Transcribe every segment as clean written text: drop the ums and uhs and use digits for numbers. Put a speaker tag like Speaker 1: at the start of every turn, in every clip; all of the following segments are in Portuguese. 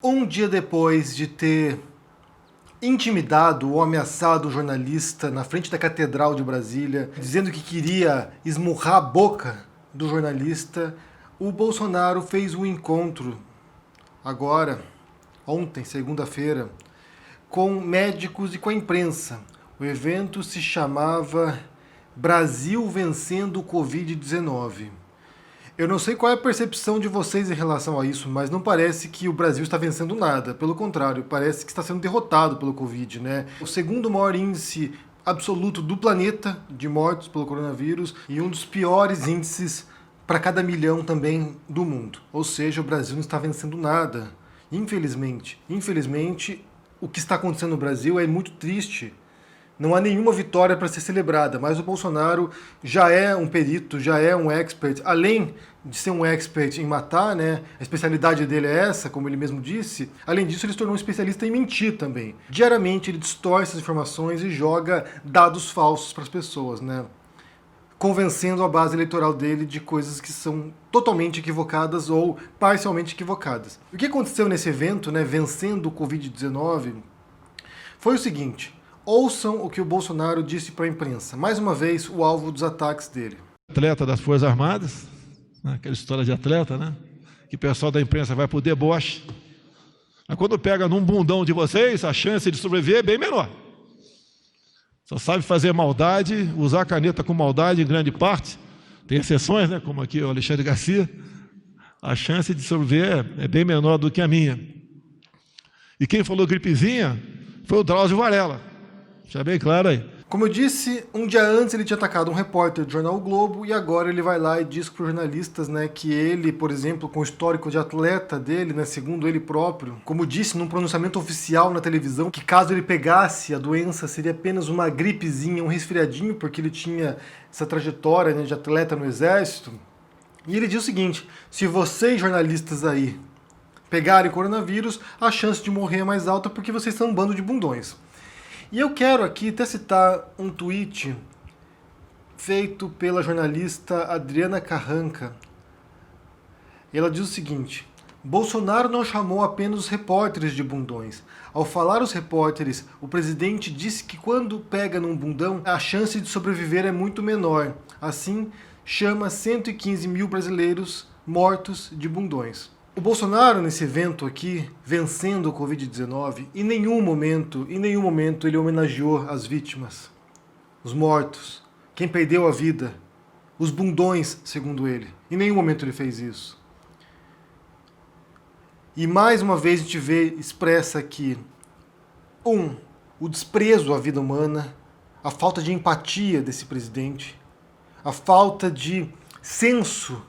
Speaker 1: Um dia depois de ter intimidado ou ameaçado o jornalista na frente da Catedral de Brasília, dizendo que queria esmurrar a boca do jornalista, o Bolsonaro fez um encontro ontem, segunda-feira, com médicos e com a imprensa. O evento se chamava Brasil Vencendo o Covid-19. Eu não sei qual é a percepção de vocês em relação a isso, mas não parece que o Brasil está vencendo nada. Pelo contrário, parece que está sendo derrotado pelo Covid, né? O segundo maior índice absoluto do planeta de mortos pelo coronavírus e um dos piores índices para cada milhão também do mundo. Ou seja, o Brasil não está vencendo nada. Infelizmente. Infelizmente, o que está acontecendo no Brasil é muito triste. Não há nenhuma vitória para ser celebrada, mas o Bolsonaro já é um perito, já é um expert, além de ser um expert em matar, né? A especialidade dele é essa, como ele mesmo disse. Além disso, ele se tornou um especialista em mentir também. Diariamente ele distorce as informações e joga dados falsos para as pessoas, né? Convencendo a base eleitoral dele de coisas que são totalmente equivocadas ou parcialmente equivocadas. O que aconteceu nesse evento, né, vencendo o Covid-19, foi o seguinte. Ouçam o que o Bolsonaro disse para a imprensa. Mais uma vez, o alvo dos ataques dele.
Speaker 2: Atleta das Forças Armadas, aquela história de atleta, né? Que o pessoal da imprensa vai para o deboche. Mas quando pega num bundão de vocês, a chance de sobreviver é bem menor. Só sabe fazer maldade, usar a caneta com maldade em grande parte. Tem exceções, né? Como aqui o Alexandre Garcia. A chance de sobreviver é bem menor do que a minha. E quem falou gripezinha foi o Drauzio Varela. Já bem claro aí.
Speaker 1: Como eu disse, um dia antes ele tinha atacado um repórter do jornal O Globo e agora ele vai lá e diz para os jornalistas, né, que ele, por exemplo, com o histórico de atleta dele, né, segundo ele próprio, como disse num pronunciamento oficial na televisão, que caso ele pegasse a doença seria apenas uma gripezinha, um resfriadinho, porque ele tinha essa trajetória, né, de atleta no exército. E ele diz o seguinte: se vocês jornalistas aí pegarem coronavírus, a chance de morrer é mais alta porque vocês são um bando de bundões. E eu quero aqui até citar um tweet feito pela jornalista Adriana Carranca. Ela diz o seguinte: Bolsonaro não chamou apenas os repórteres de bundões. Ao falar os repórteres, o presidente disse que quando pega num bundão, a chance de sobreviver é muito menor. Assim, chama 115 mil brasileiros mortos de bundões. O Bolsonaro, nesse evento aqui, vencendo o Covid-19, em nenhum momento ele homenageou as vítimas, os mortos, quem perdeu a vida, os bundões, segundo ele. Em nenhum momento ele fez isso. E mais uma vez a gente vê expressa aqui, o desprezo à vida humana, a falta de empatia desse presidente, a falta de senso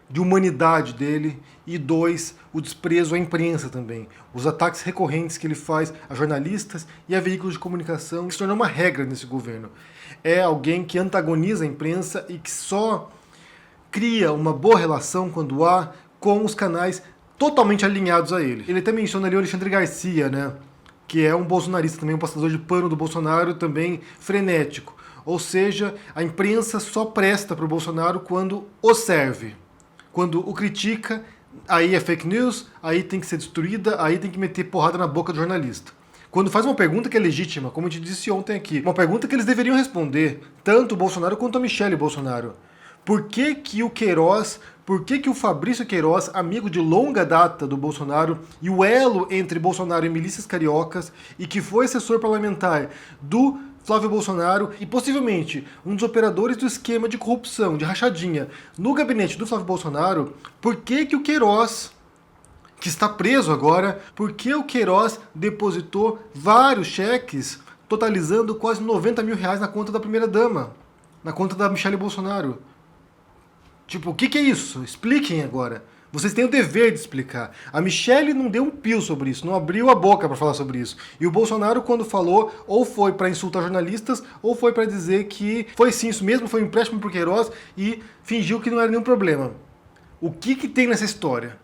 Speaker 1: de humanidade dele, e 2, o desprezo à imprensa também. Os ataques recorrentes que ele faz a jornalistas e a veículos de comunicação, que se tornou uma regra nesse governo. É alguém que antagoniza a imprensa e que só cria uma boa relação quando há com os canais totalmente alinhados a ele. Ele até menciona ali o Alexandre Garcia, né, que é um bolsonarista também, um passador de pano do Bolsonaro, também frenético. Ou seja, a imprensa só presta para o Bolsonaro quando o serve. Quando o critica, aí é fake news, aí tem que ser destruída, aí tem que meter porrada na boca do jornalista. Quando faz uma pergunta que é legítima, como a gente disse ontem aqui, uma pergunta que eles deveriam responder, tanto o Bolsonaro quanto a Michelle Bolsonaro. Por que que o Fabrício Queiroz, amigo de longa data do Bolsonaro, e o elo entre Bolsonaro e milícias cariocas, e que foi assessor parlamentar do Flávio Bolsonaro e possivelmente um dos operadores do esquema de corrupção, de rachadinha, no gabinete do Flávio Bolsonaro, por que que o Queiroz, que está preso agora, por que o Queiroz depositou vários cheques, totalizando quase 90 mil reais na conta da primeira-dama, na conta da Michelle Bolsonaro? Tipo, o que que é isso? Expliquem agora. Vocês têm o dever de explicar. A Michelle não deu um pio sobre isso, não abriu a boca para falar sobre isso. E o Bolsonaro, quando falou, ou foi para insultar jornalistas, ou foi para dizer que foi sim isso mesmo, foi um empréstimo por Queiroz e fingiu que não era nenhum problema. O que que tem nessa história?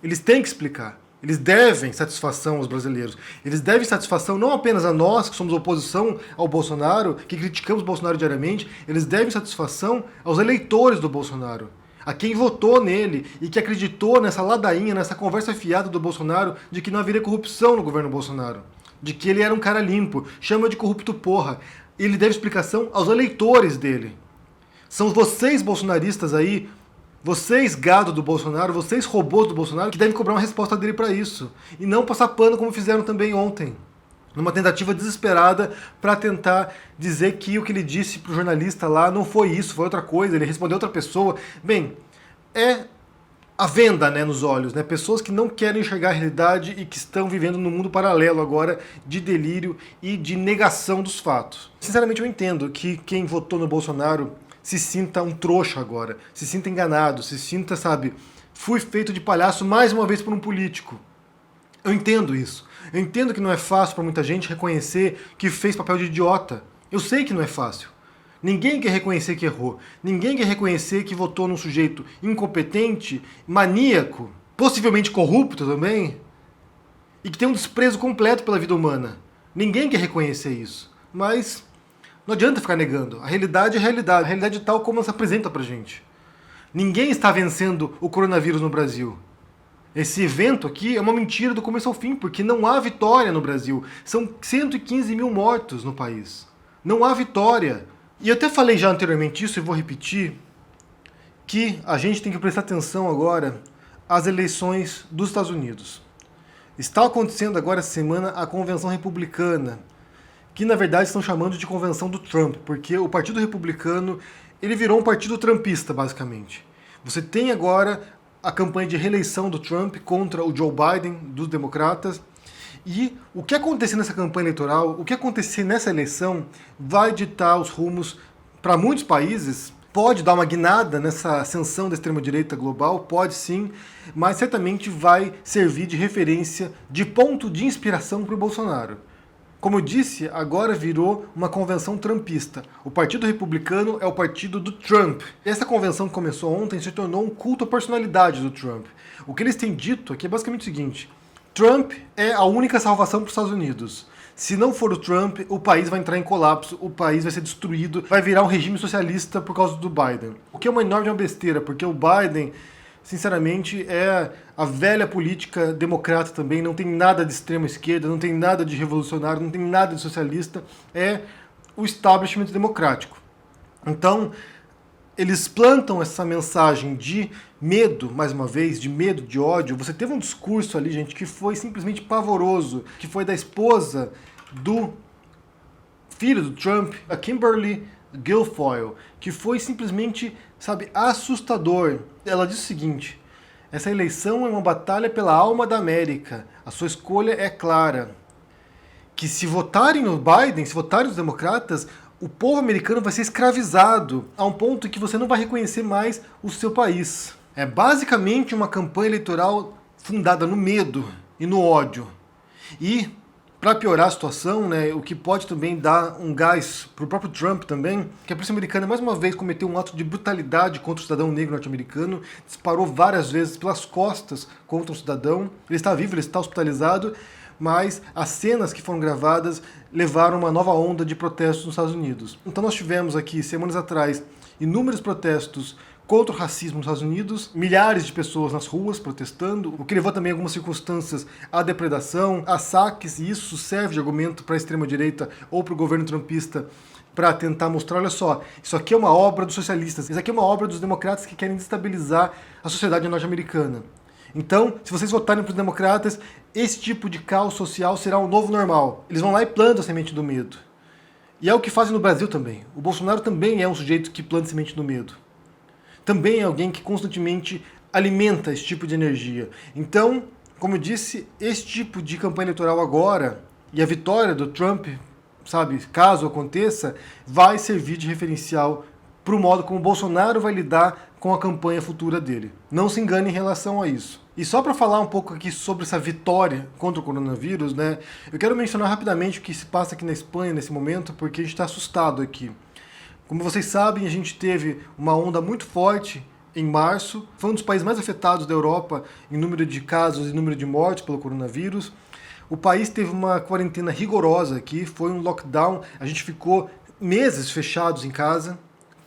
Speaker 1: Eles têm que explicar. Eles devem satisfação aos brasileiros. Eles devem satisfação não apenas a nós, que somos oposição ao Bolsonaro, que criticamos o Bolsonaro diariamente, eles devem satisfação aos eleitores do Bolsonaro. a quem votou nele e que acreditou nessa ladainha, nessa conversa fiada do Bolsonaro de que não haveria corrupção no governo Bolsonaro, de que ele era um cara limpo, chama de corrupto porra. Ele deve explicação aos eleitores dele. São vocês bolsonaristas aí, vocês gado do Bolsonaro, vocês robôs do Bolsonaro, que devem cobrar uma resposta dele para isso. E não passar pano como fizeram também ontem, numa tentativa desesperada para tentar dizer que o que ele disse pro jornalista lá não foi isso, foi outra coisa, ele respondeu outra pessoa. Bem, é a venda, né, nos olhos, né? Pessoas que não querem enxergar a realidade e que estão vivendo num mundo paralelo agora de delírio e de negação dos fatos. Sinceramente, eu entendo que quem votou no Bolsonaro se sinta um trouxa agora, se sinta enganado, se sinta, sabe, fui feito de palhaço mais uma vez por um político. Eu entendo isso. Eu entendo que não é fácil para muita gente reconhecer que fez papel de idiota. Eu sei que não é fácil. Ninguém quer reconhecer que errou. Ninguém quer reconhecer que votou num sujeito incompetente, maníaco, possivelmente corrupto também, e que tem um desprezo completo pela vida humana. Ninguém quer reconhecer isso. Mas não adianta ficar negando. A realidade é a realidade. A realidade é tal como ela se apresenta pra gente. Ninguém está vencendo o coronavírus no Brasil. Esse evento aqui é uma mentira do começo ao fim, porque não há vitória no Brasil. São 115 mil mortos no país. Não há vitória. E eu até falei já anteriormente isso e vou repetir, que a gente tem que prestar atenção agora às eleições dos Estados Unidos. Está acontecendo agora essa semana a convenção republicana, que na verdade estão chamando de convenção do Trump, porque o Partido Republicano ele virou um partido trumpista, basicamente. Você tem agora a campanha de reeleição do Trump contra o Joe Biden, dos democratas, e o que acontecer nessa campanha eleitoral, o que acontecer nessa eleição, vai ditar os rumos para muitos países. Pode dar uma guinada nessa ascensão da extrema-direita global, pode sim, mas certamente vai servir de referência, de ponto de inspiração para o Bolsonaro. Como eu disse, agora virou uma convenção trumpista. O Partido Republicano é o partido do Trump. Essa convenção que começou ontem se tornou um culto à personalidade do Trump. O que eles têm dito aqui é basicamente o seguinte: Trump é a única salvação para os Estados Unidos. Se não for o Trump, o país vai entrar em colapso, o país vai ser destruído, vai virar um regime socialista por causa do Biden. O que é uma enorme besteira, porque o Biden, sinceramente, é a velha política democrata também, não tem nada de extrema esquerda, não tem nada de revolucionário, não tem nada de socialista, é o establishment democrático. Então, eles plantam essa mensagem de medo, mais uma vez, de medo, de ódio. Você teve um discurso ali, gente, que foi simplesmente pavoroso, que foi da esposa do filho do Trump, a Kimberly Guilfoyle, que foi simplesmente, sabe, assustador. Ela disse o seguinte: essa eleição é uma batalha pela alma da América. A sua escolha é clara. Que se votarem no Biden, se votarem nos democratas, o povo americano vai ser escravizado a um ponto que você não vai reconhecer mais o seu país. É basicamente uma campanha eleitoral fundada no medo e no ódio. E, para piorar a situação, né, o que pode também dar um gás para o próprio Trump também, que a polícia americana mais uma vez cometeu um ato de brutalidade contra o cidadão negro norte-americano, disparou várias vezes pelas costas contra o cidadão. Ele está vivo, ele está hospitalizado, mas as cenas que foram gravadas levaram uma nova onda de protestos nos Estados Unidos. Então nós tivemos aqui, semanas atrás, inúmeros protestos contra o racismo nos Estados Unidos, milhares de pessoas nas ruas protestando, o que levou também em algumas circunstâncias à depredação, a saques, e isso serve de argumento para a extrema-direita ou para o governo trumpista para tentar mostrar, olha só, isso aqui é uma obra dos socialistas, isso aqui é uma obra dos democratas que querem destabilizar a sociedade norte-americana. Então, se vocês votarem para os democratas, esse tipo de caos social será o novo normal. Eles vão lá e plantam a semente do medo. E é o que fazem no Brasil também. O Bolsonaro também é um sujeito que planta semente do medo. Também é alguém que constantemente alimenta esse tipo de energia. Então, como eu disse, esse tipo de campanha eleitoral agora, e a vitória do Trump, sabe, caso aconteça, vai servir de referencial para o modo como o Bolsonaro vai lidar com a campanha futura dele. Não se engane em relação a isso. E só para falar um pouco aqui sobre essa vitória contra o coronavírus, né, eu quero mencionar rapidamente o que se passa aqui na Espanha nesse momento, porque a gente está assustado aqui. Como vocês sabem, a gente teve uma onda muito forte em março, foi um dos países mais afetados da Europa em número de casos e número de mortes pelo coronavírus. O país teve uma quarentena rigorosa aqui, foi um lockdown, a gente ficou meses fechados em casa,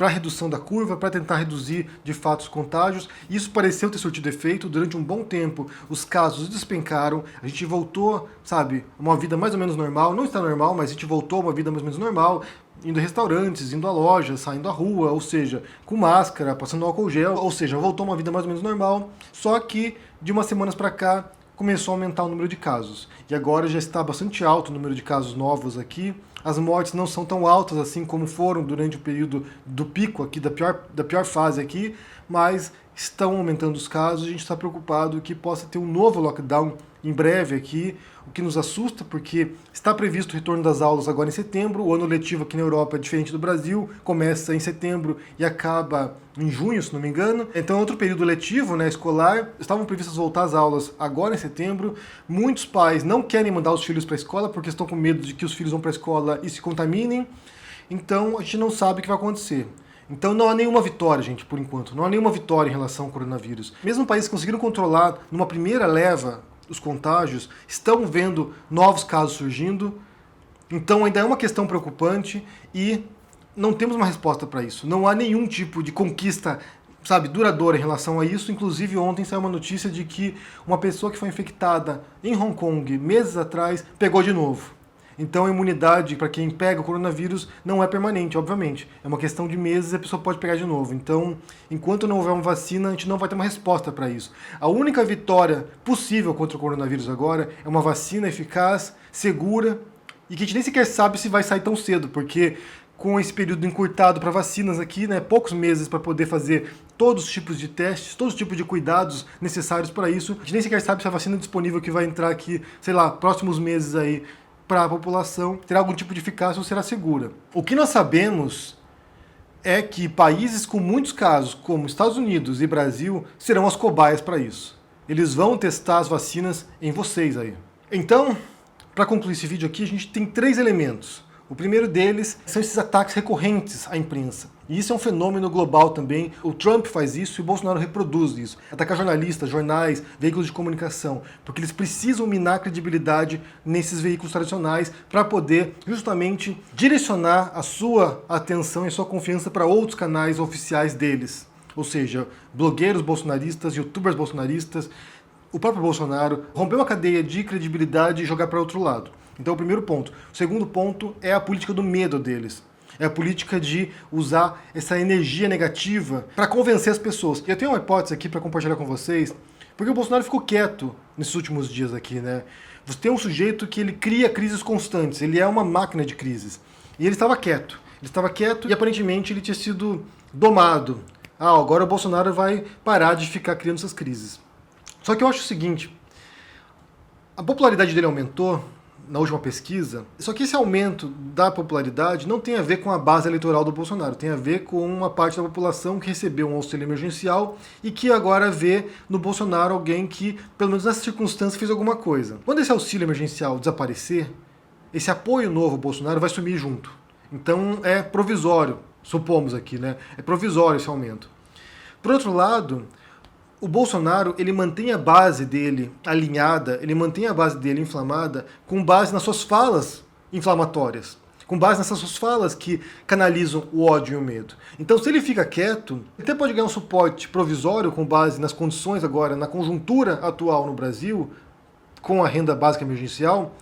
Speaker 1: para a redução da curva, para tentar reduzir de fato os contágios. Isso pareceu ter surtido efeito. Durante um bom tempo, os casos despencaram, a gente voltou, sabe, a uma vida mais ou menos normal. Não está normal, mas a gente voltou a uma vida mais ou menos normal, indo a restaurantes, indo a lojas, saindo à rua, ou seja, com máscara, passando álcool gel, ou seja, voltou a uma vida mais ou menos normal, só que de umas semanas para cá começou a aumentar o número de casos. E agora já está bastante alto o número de casos novos aqui. As mortes não são tão altas assim como foram durante o período do pico aqui, da pior fase aqui, mas estão aumentando os casos. A gente está preocupado que possa ter um novo lockdown em breve aqui, o que nos assusta, porque está previsto o retorno das aulas agora em setembro. O ano letivo aqui na Europa é diferente do Brasil, começa em setembro e acaba em junho, se não me engano. Então é outro período letivo, né, escolar. Estavam previstas voltar às aulas agora em setembro. Muitos pais não querem mandar os filhos para a escola porque estão com medo de que os filhos vão para a escola e se contaminem. Então a gente não sabe o que vai acontecer. Então não há nenhuma vitória, gente, por enquanto. Não há nenhuma vitória em relação ao coronavírus. Mesmo países que conseguiram controlar numa primeira leva os contágios, estão vendo novos casos surgindo. Então ainda é uma questão preocupante e não temos uma resposta para isso. Não há nenhum tipo de conquista, sabe, duradoura em relação a isso. Inclusive ontem saiu uma notícia de que uma pessoa que foi infectada em Hong Kong meses atrás pegou de novo. Então a imunidade para quem pega o coronavírus não é permanente, obviamente. É uma questão de meses e a pessoa pode pegar de novo. Então, enquanto não houver uma vacina, a gente não vai ter uma resposta para isso. A única vitória possível contra o coronavírus agora é uma vacina eficaz, segura, e que a gente nem sequer sabe se vai sair tão cedo, porque com esse período encurtado para vacinas aqui, né, poucos meses para poder fazer todos os tipos de testes, todos os tipos de cuidados necessários para isso, a gente nem sequer sabe se a vacina disponível que vai entrar aqui, sei lá, próximos meses aí, para a população, terá algum tipo de eficácia ou será segura. O que nós sabemos é que países com muitos casos, como Estados Unidos e Brasil, serão as cobaias para isso. Eles vão testar as vacinas em vocês aí. Então, para concluir esse vídeo aqui, a gente tem 3 elementos. O primeiro deles são esses ataques recorrentes à imprensa. E isso é um fenômeno global também. O Trump faz isso e o Bolsonaro reproduz isso. Atacar jornalistas, jornais, veículos de comunicação. Porque eles precisam minar a credibilidade nesses veículos tradicionais para poder justamente direcionar a sua atenção e a sua confiança para outros canais oficiais deles. Ou seja, blogueiros bolsonaristas, youtubers bolsonaristas, o próprio Bolsonaro, romper uma cadeia de credibilidade e jogar para outro lado. Então, o primeiro ponto. O segundo ponto é a política do medo deles. É a política de usar essa energia negativa para convencer as pessoas. E eu tenho uma hipótese aqui para compartilhar com vocês, porque o Bolsonaro ficou quieto nesses últimos dias aqui, né? Você tem um sujeito que ele cria crises constantes, ele é uma máquina de crises. E ele estava quieto. Ele estava quieto e aparentemente ele tinha sido domado. Ah, agora o Bolsonaro vai parar de ficar criando essas crises. Só que eu acho o seguinte, a popularidade dele aumentou na última pesquisa, só que esse aumento da popularidade não tem a ver com a base eleitoral do Bolsonaro, tem a ver com uma parte da população que recebeu um auxílio emergencial e que agora vê no Bolsonaro alguém que, pelo menos nessa circunstância, fez alguma coisa. Quando esse auxílio emergencial desaparecer, esse apoio novo ao Bolsonaro vai sumir junto. Então é provisório, supomos aqui, né? É provisório esse aumento. Por outro lado, o Bolsonaro, ele mantém a base dele alinhada, ele mantém a base dele inflamada com base nas suas falas inflamatórias, com base nessas suas falas que canalizam o ódio e o medo. Então, se ele fica quieto, ele até pode ganhar um suporte provisório com base nas condições agora, na conjuntura atual no Brasil, com a renda básica emergencial,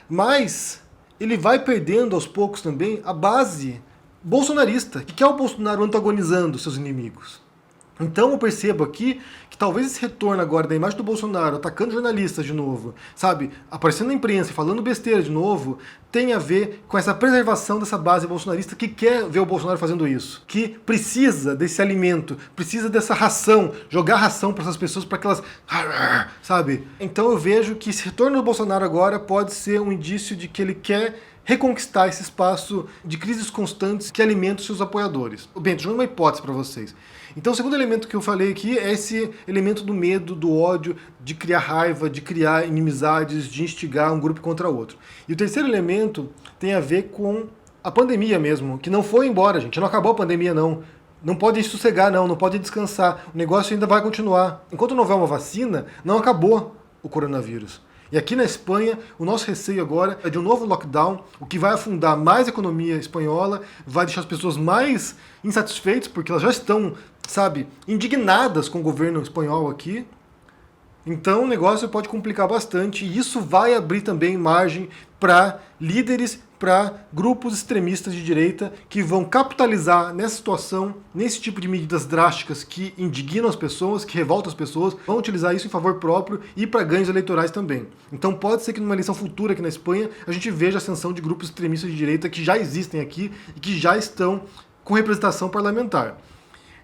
Speaker 1: mas ele vai perdendo aos poucos também a base bolsonarista, que é o Bolsonaro antagonizando seus inimigos. Então eu percebo aqui que talvez esse retorno agora da imagem do Bolsonaro atacando jornalistas de novo, sabe, aparecendo na imprensa e falando besteira de novo, tem a ver com essa preservação dessa base bolsonarista que quer ver o Bolsonaro fazendo isso, que precisa desse alimento, precisa dessa ração, jogar ração para essas pessoas para que elas, sabe? Então eu vejo que esse retorno do Bolsonaro agora pode ser um indício de que ele quer reconquistar esse espaço de crises constantes que alimentam seus apoiadores. Bem, estou jogando uma hipótese para vocês. Então o segundo elemento que eu falei aqui é esse elemento do medo, do ódio, de criar raiva, de criar inimizades, de instigar um grupo contra outro. E o terceiro elemento tem a ver com a pandemia mesmo, que não foi embora, gente. Não acabou a pandemia, não. Não pode sossegar, não pode descansar. O negócio ainda vai continuar. Enquanto não houver uma vacina, não acabou o coronavírus. E aqui na Espanha, o nosso receio agora é de um novo lockdown, o que vai afundar mais a economia espanhola, vai deixar as pessoas mais insatisfeitas, porque elas já estão, sabe, indignadas com o governo espanhol aqui. Então o negócio pode complicar bastante e isso vai abrir também margem para líderes, para grupos extremistas de direita que vão capitalizar nessa situação, nesse tipo de medidas drásticas que indignam as pessoas, que revoltam as pessoas, vão utilizar isso em favor próprio e para ganhos eleitorais também. Então pode ser que numa eleição futura aqui na Espanha a gente veja a ascensão de grupos extremistas de direita que já existem aqui e que já estão com representação parlamentar.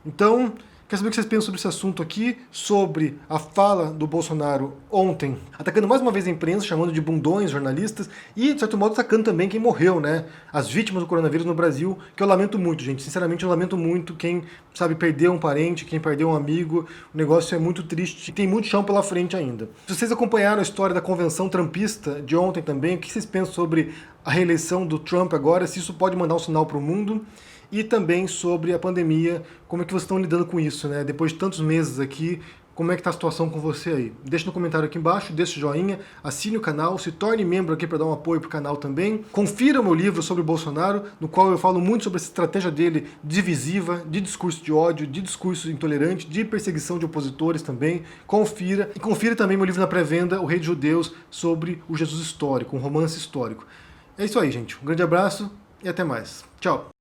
Speaker 1: Então, quero saber o que vocês pensam sobre esse assunto aqui, sobre a fala do Bolsonaro ontem, atacando mais uma vez a imprensa, chamando de bundões jornalistas e, de certo modo, atacando também quem morreu, né? As vítimas do coronavírus no Brasil, que eu lamento muito, gente. Sinceramente, eu lamento muito quem, sabe, perdeu um parente, quem perdeu um amigo. O negócio é muito triste e tem muito chão pela frente ainda. Se vocês acompanharam a história da convenção trumpista de ontem também, o que vocês pensam sobre a reeleição do Trump agora, se isso pode mandar um sinal para o mundo? E também sobre a pandemia, como é que vocês estão lidando com isso, né? Depois de tantos meses aqui, como é que está a situação com você aí? Deixa no comentário aqui embaixo, deixa o joinha, assine o canal, se torne membro aqui para dar um apoio pro canal também. Confira o meu livro sobre o Bolsonaro, no qual eu falo muito sobre essa estratégia dele divisiva, de discurso de ódio, de discurso intolerante, de perseguição de opositores também. Confira. E confira também meu livro na pré-venda, O Rei dos Judeus, sobre o Jesus histórico, um romance histórico. É isso aí, gente. Um grande abraço e até mais. Tchau!